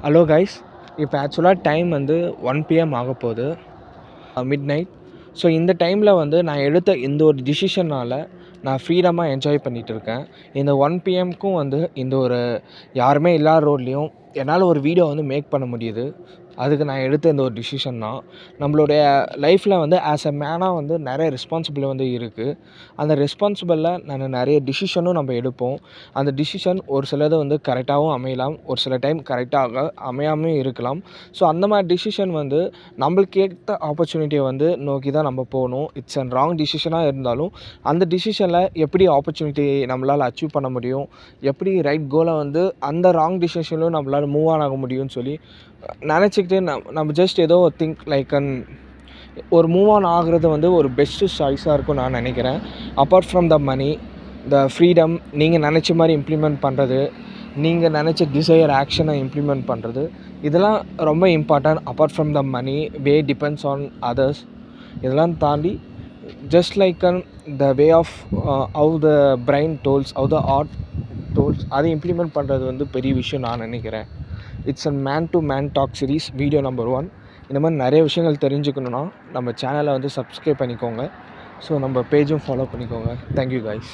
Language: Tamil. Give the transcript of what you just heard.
ஹலோ கைஸ், இப்போ ஆக்சுவலாக டைம் வந்து 1 PM ஆக போகுது, மிட் நைட். ஸோ இந்த டைமில் வந்து நான் எடுத்த இந்த ஒரு டிசிஷனால் நான் ஃப்ரீடமாக என்ஜாய் பண்ணிகிட்டு இருக்கேன். இந்த 1 PMக்கும் வந்து இந்த ஒரு யாருமே இல்லாத ரோட்லேயும் என்னால் ஒரு வீடியோ வந்து மேக் பண்ண முடியுது. அதுக்கு நான் எடுத்த இந்த ஒரு டிசிஷன் தான். நம்மளுடைய லைஃப்பில் வந்து ஆஸ் எ மேனாக வந்து நிறைய ரெஸ்பான்சிபிள் வந்து இருக்குது. அந்த ரெஸ்பான்சிபிளில் நான் நிறைய டிசிஷனும் நம்ம எடுப்போம். அந்த டிசிஷன் ஒரு சிலது வந்து கரெக்டாகவும் அமையலாம், ஒரு சில டைம் கரெக்டாக அமையாமையும் இருக்கலாம். ஸோ அந்த மாதிரி டிசிஷன் வந்து நம்மளுக்கு ஏற்ற ஆப்பர்ச்சுனிட்டியை வந்து நோக்கி தான் நம்ம போகணும். இட்ஸ் அண்ட் ராங் டிசிஷனாக இருந்தாலும் அந்த டிசிஷனில் எப்படி ஆப்பர்ச்சுனிட்டி நம்மளால் அச்சீவ் பண்ண முடியும், எப்படி ரைட் கோலை வந்து அந்த ராங் டிசிஷன்லையும் நம்மளால் மூவ் ஆன் ஆக முடியும்னு சொல்லி நினச்சிக்கிட்டு நம்ம ஜஸ்ட் ஏதோ திங்க் லைக் ஒரு மூவ் ஆன் ஆகிறது வந்து ஒரு பெஸ்ட்டு சாய்ஸாக இருக்கும்னு நான் நினைக்கிறேன். Apart from the money, the freedom, நீங்கள் நினச்ச மாதிரி இம்ப்ளிமெண்ட் பண்ணுறது, நீங்கள் நினச்ச டிசையர் ஆக்ஷனை இம்ப்ளிமெண்ட் பண்ணுறது, இதெல்லாம் ரொம்ப important. Apart from the money, we depends on others. இதெல்லாம் தாண்டி just like the way of how the brain tells, how the heart tells, அதை இம்ப்ளிமெண்ட் பண்ணுறது வந்து பெரிய விஷயம் நான் நினைக்கிறேன். It's a man to man talk series video number 1. இந்த மாதிரி நிறைய விஷயங்கள் தெரிஞ்சுக்கணுன்னா நம்ம சேனலை வந்து சப்ஸ்கிரைப் பண்ணிக்கோங்க. ஸோ நம்ம பேஜும் ஃபாலோ பண்ணிக்கோங்க. Thank you guys.